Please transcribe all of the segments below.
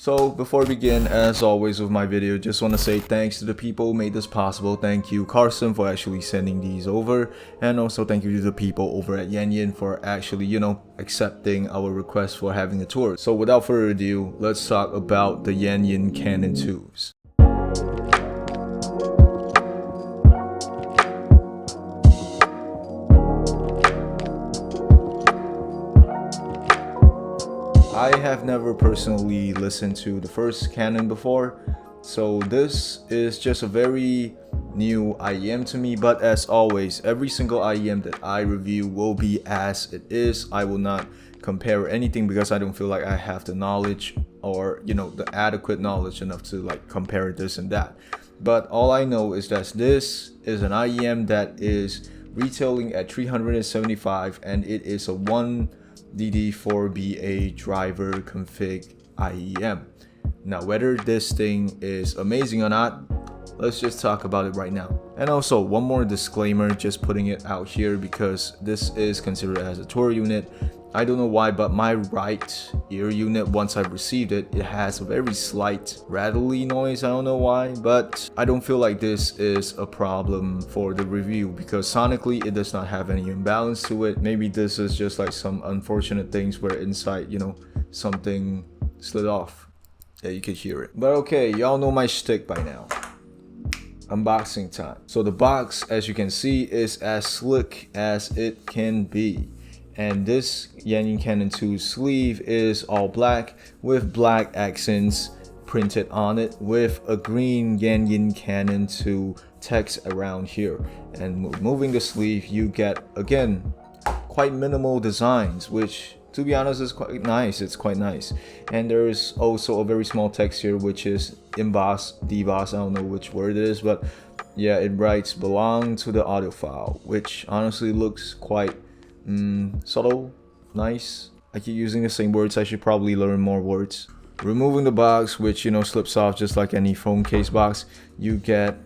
So before we begin, as always with my video, just want to say thanks to the people who made this possible. Thank you Carson for actually sending these over, and also thank you to the people over at Yanyin for actually, accepting our request for having a tour. So without further ado, let's talk about the Yanyin Canon 2s. I have never personally listened to the first Canon before, so this is just a very new IEM to me, but as always, every single IEM that I review will be as it is. I will not compare anything because I don't feel like I have the knowledge or, the adequate knowledge enough to compare this and that. But all I know is that this is an IEM that is retailing at $375 and it is a 1DD4BA driver config IEM. Now whether this thing is amazing or not, let's just talk about it right now. And also one more disclaimer, just putting it out here because this is considered as a tour unit. I don't know why, but my right ear unit, once I've received it, it has a very slight rattly noise. I don't know why, but I don't feel like this is a problem for the review because sonically it does not have any imbalance to it. Maybe this is just like some unfortunate things where inside, something slid off. Yeah, you could hear it. But okay, y'all know my shtick by now. Unboxing time. So the box, as you can see, is as slick as it can be. And this Yanyin Canon 2 sleeve is all black with black accents printed on it with a green Yanyin Canon 2 text around here. And moving the sleeve, you get, again, quite minimal designs, which to be honest is quite nice. It's quite nice. And there's also a very small text here, which is emboss, deboss, I don't know which word it is, but yeah, it writes belong to the audiophile, which honestly looks quite subtle, nice. I keep using the same words. I should probably learn more words. Removing the box, which slips off just like any phone case box, you get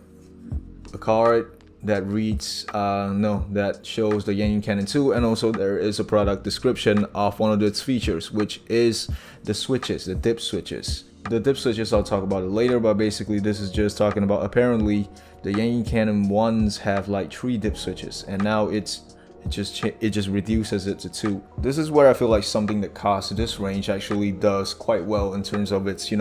a card that reads that shows the Yanyin Canon 2, and also there is a product description of one of its features, which is the switches, the dip switches. The dip switches, I'll talk about it later, but basically this is just talking about apparently the Yanyin Canon 1s have like 3 dip switches, and now it just reduces it to 2. This is where I feel like something that costs this range actually does quite well in terms of its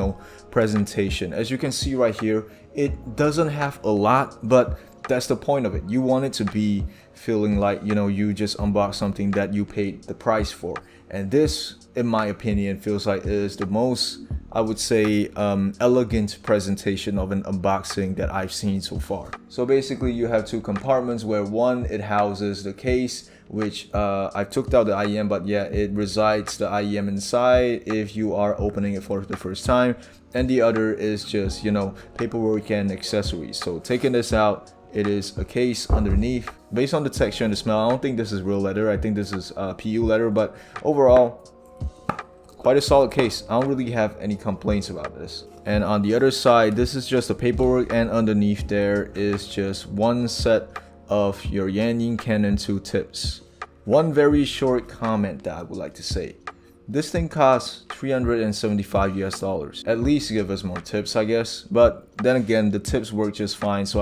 presentation. As you can see right here, it doesn't have a lot, but that's the point of it. You want it to be feeling like you just unbox something that you paid the price for, and this, in my opinion, feels like it is the most, I would say, elegant presentation of an unboxing that I've seen so far. So basically you have 2 compartments where one, it houses the case, which I took out the IEM, but yeah, it resides the IEM inside if you are opening it for the first time, and the other is just paperwork and accessories. So taking this out, it is a case underneath. Based on the texture and the smell, I don't think this is real leather. I think this is PU leather, but overall quite a solid case. I don't really have any complaints about this. And on the other side, this is just the paperwork, and underneath there is just one set of your Yanyin Canon 2 tips. One very short comment that I would like to say. This thing costs $375 US. At least give us more tips, I guess. But then again, the tips work just fine, so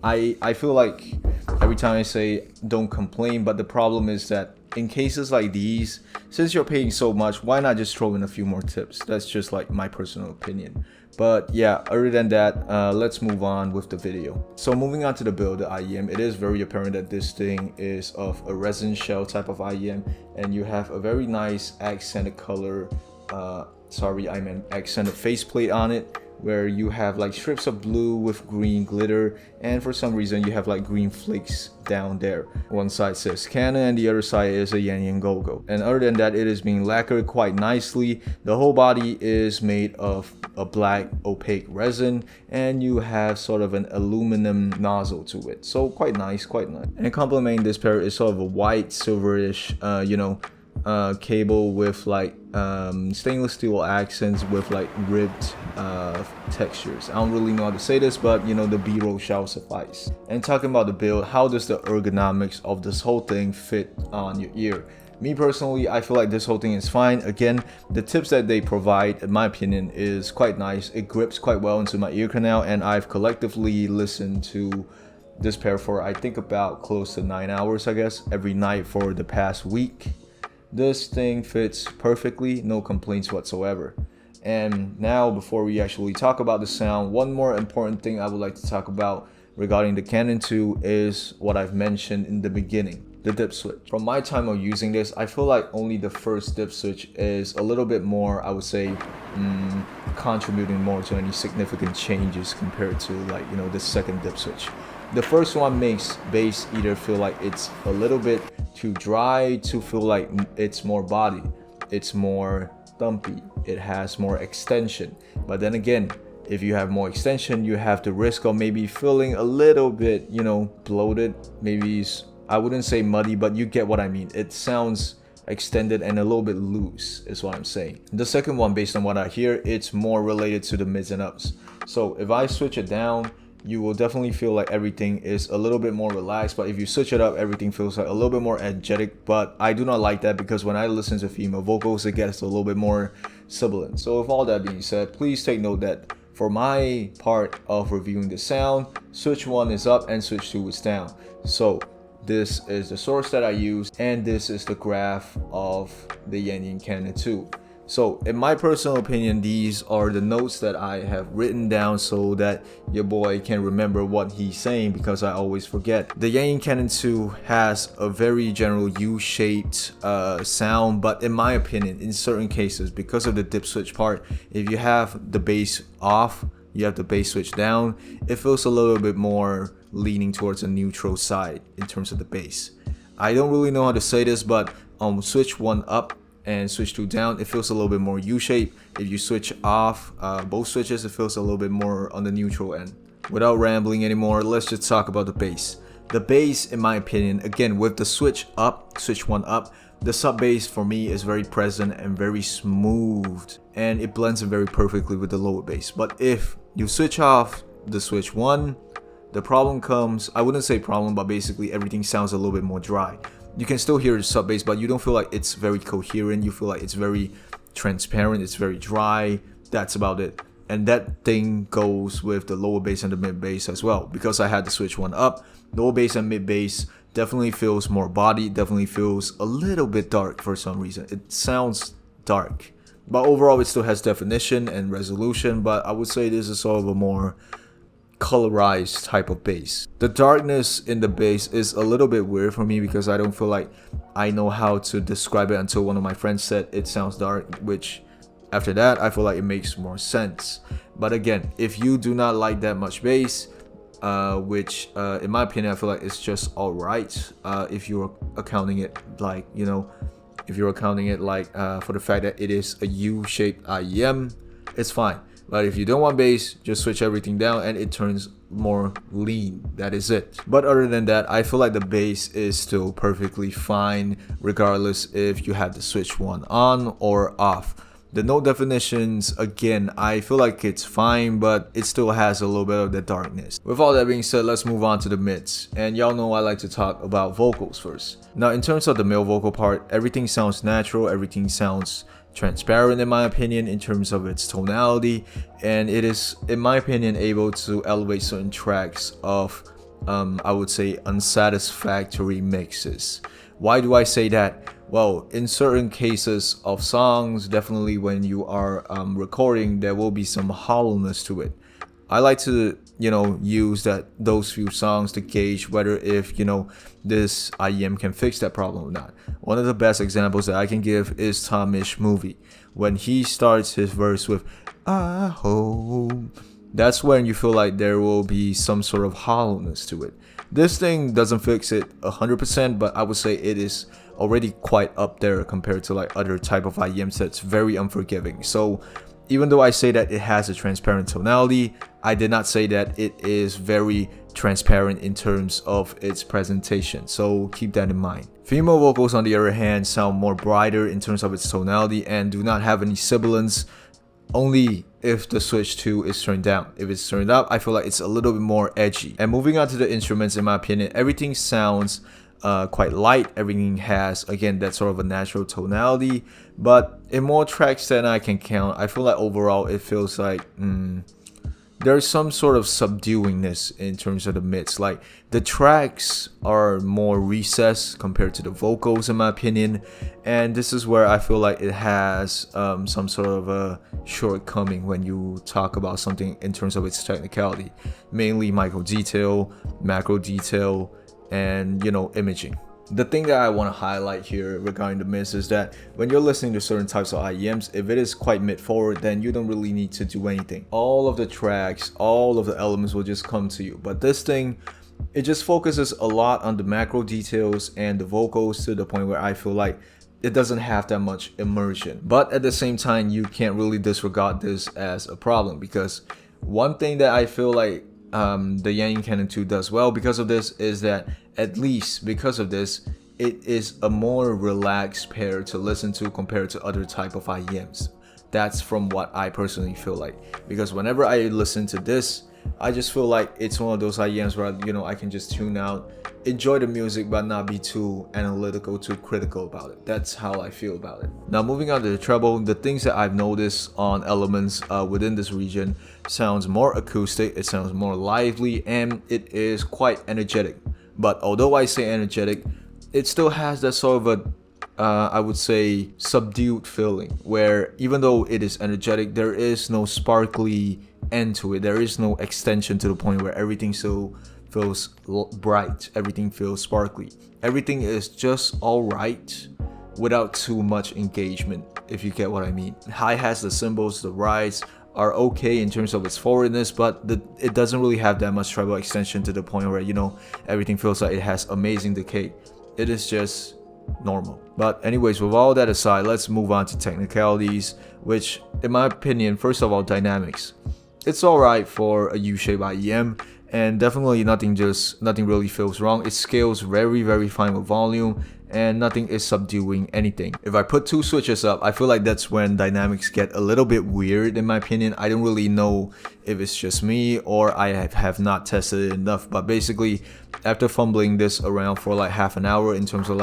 I feel like every time I say don't complain, but the problem is that in cases like these, since you're paying so much, why not just throw in a few more tips? That's just like my personal opinion. But yeah, other than that, let's move on with the video. So moving on to the build, the IEM, it is very apparent that this thing is of a resin shell type of IEM, and you have a very nice accented color, accented faceplate on it, where you have like strips of blue with green glitter, and for some reason you have like green flakes down there. One side says Canon and the other side is a Yanyin logo. And other than that, it is being lacquered quite nicely. The whole body is made of a black opaque resin, and you have sort of an aluminum nozzle to it. So quite nice, quite nice. And complementing this pair is sort of a white silverish cable with like stainless steel accents with like ribbed textures. I don't really know how to say this, but the B-roll shall suffice. And talking about the build, how does the ergonomics of this whole thing fit on your ear? Me personally, I feel like this whole thing is fine. Again, the tips that they provide, in my opinion, is quite nice. It grips quite well into my ear canal, and I've collectively listened to this pair for I think about close to 9 hours, I guess, every night for the past week. This thing fits perfectly, no complaints whatsoever. And now, before we actually talk about the sound, one more important thing I would like to talk about regarding the Canon 2 is what I've mentioned in the beginning, the dip switch. From my time of using this, I feel like only the first dip switch is a little bit more, I would say, contributing more to any significant changes compared to, like, you know, the second dip switch. The first one makes bass either feel like it's a little bit too dry to feel like it's more body, it's more thumpy, it has more extension. But then again, if you have more extension, you have the risk of maybe feeling a little bit, you know, bloated. Maybe I wouldn't say muddy, but you get what I mean. It sounds extended and a little bit loose is what I'm saying. The second one, based on what I hear, it's more related to the mids and ups. So if I switch it down, you will definitely feel like everything is a little bit more relaxed. But if you switch it up, everything feels like a little bit more energetic. But I do not like that, because when I listen to female vocals, it gets a little bit more sibilant. So with all that being said, please take note that for my part of reviewing the sound, switch 1 is up and switch 2 is down. So this is the source that I use, and this is the graph of the Yanyin Canon 2. So in my personal opinion, these are the notes that I have written down so that your boy can remember what he's saying, because I always forget. The Yanyin Canon 2 has a very general U-shaped sound, but in my opinion, in certain cases, because of the dip switch part, if you have the bass off, you have the bass switch down, it feels a little bit more leaning towards a neutral side in terms of the bass. I don't really know how to say this, but switch 1 up and switch 2 down, it feels a little bit more U-shaped. If you switch off both switches, it feels a little bit more on the neutral end. Without rambling anymore, let's just talk about the bass. The bass, in my opinion, again, with the switch up, switch 1 up, the sub bass for me is very present and very smooth, and it blends in very perfectly with the lower bass. But if you switch off the switch 1, the problem comes, I wouldn't say problem, but basically everything sounds a little bit more dry. You can still hear the sub bass, but you don't feel like it's very coherent. You feel like it's very transparent, it's very dry. That's about it. And that thing goes with the lower bass and the mid bass as well. Because I had to switch 1 up, lower bass and mid bass definitely feels more body, definitely feels a little bit dark for some reason. It sounds dark, but overall it still has definition and resolution. But I would say this is sort of a more colorized type of bass. The darkness in the bass is a little bit weird for me, because I don't feel like I know how to describe it until one of my friends said it sounds dark, which after that I feel like it makes more sense. But again, if you do not like that much bass, which in my opinion I feel like it's just alright, if you're accounting it like, you know, if you're accounting it like for the fact that it is a U-shaped IEM, it's fine. But if you don't want bass, just switch everything down and it turns more lean. That is it. But other than that, I feel like the bass is still perfectly fine, regardless if you have the switch 1 on or off. The note definitions, again, I feel like it's fine, but it still has a little bit of the darkness. With all that being said, let's move on to the mids. And y'all know I like to talk about vocals first. Now, in terms of the male vocal part, everything sounds natural, everything sounds transparent in my opinion in terms of its tonality, and it is, in my opinion, able to elevate certain tracks of I would say unsatisfactory mixes. Why do I say that? Well, in certain cases of songs, definitely when you are recording, there will be some hollowness to it. I like to, you know, use those few songs to gauge whether if, you know, this IEM can fix that problem or not. One of the best examples that I can give is Tomish Movie. When he starts his verse with "I hope," that's when you feel like there will be some sort of hollowness to it. This thing doesn't fix it 100%, but I would say it is already quite up there compared to like other type of IEMs that's very unforgiving. So even though I say that it has a transparent tonality, I did not say that it is very transparent in terms of its presentation, so keep that in mind. Female vocals, on the other hand, sound more brighter in terms of its tonality and do not have any sibilance, only if the switch 2 is turned down. If it's turned up, I feel like it's a little bit more edgy. And moving on to the instruments, in my opinion, everything sounds quite light. Everything has, again, that sort of a natural tonality. But in more tracks than I can count, I feel like overall it feels like there's some sort of subduingness in terms of the mids. Like the tracks are more recessed compared to the vocals, in my opinion, and this is where I feel like it has some sort of a shortcoming when you talk about something in terms of its technicality, mainly micro detail, macro detail, and imaging. The thing that I want to highlight here regarding the mids is that when you're listening to certain types of IEMs, if it is quite mid forward, then you don't really need to do anything. All of the tracks, all of the elements will just come to you. But this thing, it just focuses a lot on the macro details and the vocals to the point where I feel like it doesn't have that much immersion. But at the same time, you can't really disregard this as a problem, because one thing that I feel like the Yanyin Canon 2 does well because of this is that, at least because of this, it is a more relaxed pair to listen to compared to other type of IEMs. That's from what I personally feel like, because whenever I listen to this, I just feel like it's one of those IEMs where I can just tune out, enjoy the music, but not be too analytical, too critical about it. That's how I feel about it. Now moving on to the treble, the things that I've noticed on elements within this region sounds more acoustic, it sounds more lively, and it is quite energetic. But although I say energetic, it still has that sort of a I would say subdued feeling, where even though it is energetic, there is no sparkly end to it. There is no extension to the point where everything still feels bright, everything feels sparkly. Everything is just alright without too much engagement, if you get what I mean. Hi-hats, the cymbals, the rides are okay in terms of its forwardness, but it doesn't really have that much treble extension to the point where everything feels like it has amazing decay. It is just normal. But anyways, with all that aside, let's move on to technicalities, which in my opinion, first of all, dynamics. It's alright for a U-shape IEM, and definitely nothing really feels wrong. It scales very fine with volume, and nothing is subduing anything. If I put two switches up, I feel like that's when dynamics get a little bit weird, in my opinion. I don't really know if it's just me or I have not tested it enough, but basically after fumbling this around for like half an hour in terms of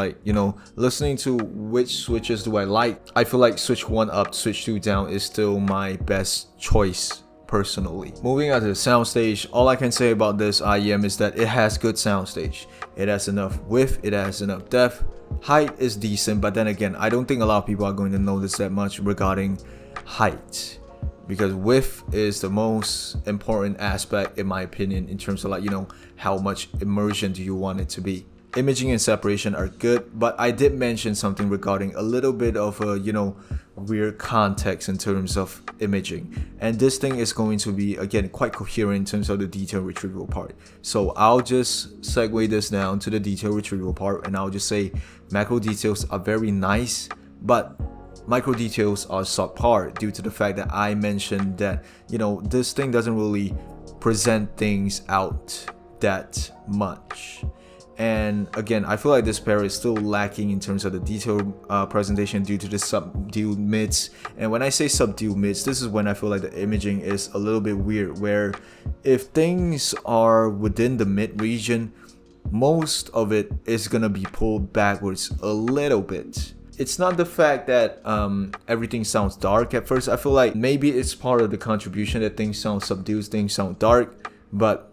listening to which switches do I like, I feel like switch 1 up, switch 2 down is still my best choice personally. Moving on to the soundstage, all I can say about this IEM is that it has good soundstage. It has enough width, it has enough depth. Height is decent, but then again, I don't think a lot of people are going to notice that much regarding height, because width is the most important aspect in my opinion in terms of how much immersion do you want it to be. Imaging and separation are good, but I did mention something regarding a little bit of a weird context in terms of imaging, and this thing is going to be again quite coherent in terms of the detail retrieval part. So I'll just segue this down to the detail retrieval part, and I'll just say macro details are very nice, but micro details are subpar due to the fact that I mentioned that this thing doesn't really present things out that much. And again, I feel like this pair is still lacking in terms of the detail presentation due to the subdued mids. And when I say subdued mids, this is when I feel like the imaging is a little bit weird, where if things are within the mid region, most of it is gonna be pulled backwards a little bit. It's not the fact that everything sounds dark at first. I feel like maybe it's part of the contribution that things sound subdued, things sound dark, but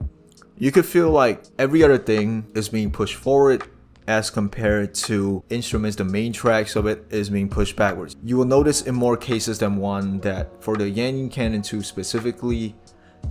you could feel like every other thing is being pushed forward as compared to instruments. The main tracks of it is being pushed backwards. You will notice in more cases than one that for the Yanyin Canon 2 specifically,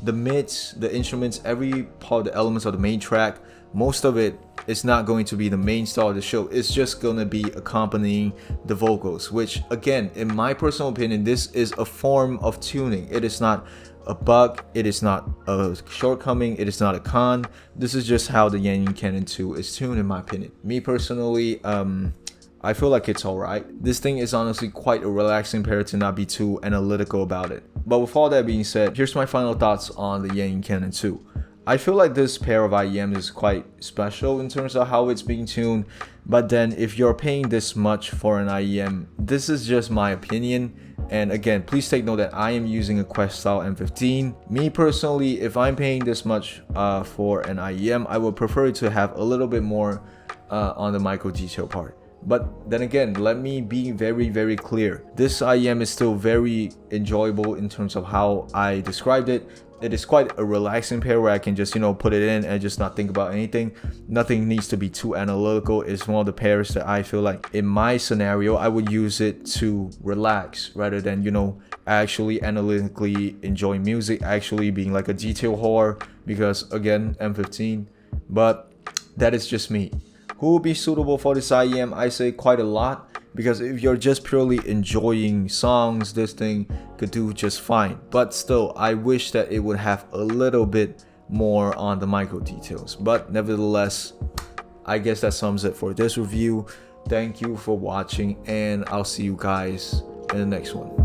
the mids, the instruments, every part of the elements of the main track, most of it is not going to be the main star of the show. It's just going to be accompanying the vocals, which again, in my personal opinion, this is a form of tuning. It is not a bug, it is not a shortcoming, it is not a con. This is just how the Yanyin Canon 2 is tuned, in my opinion. Me personally, I feel like it's alright. This thing is honestly quite a relaxing pair to not be too analytical about it. But with all that being said, here's my final thoughts on the Yanyin Canon 2. I feel like this pair of IEMs is quite special in terms of how it's being tuned, but then if you're paying this much for an IEM, this is just my opinion. And again, please take note that I am using a Quest Style M15. Me personally, if I'm paying this much for an IEM, I would prefer to have a little bit more on the micro detail part. But then again, let me be very clear. This IEM is still very enjoyable in terms of how I described it. It is quite a relaxing pair where I can just, put it in and just not think about anything. Nothing needs to be too analytical. It's one of the pairs that I feel like in my scenario, I would use it to relax rather than, actually analytically enjoying music, actually being like a detail whore, because again, M15. But that is just me. Who would be suitable for this IEM? I say quite a lot, because if you're just purely enjoying songs, this thing could do just fine. But still, I wish that it would have a little bit more on the micro details. But nevertheless, I guess that sums it for this review. Thank you for watching, and I'll see you guys in the next one.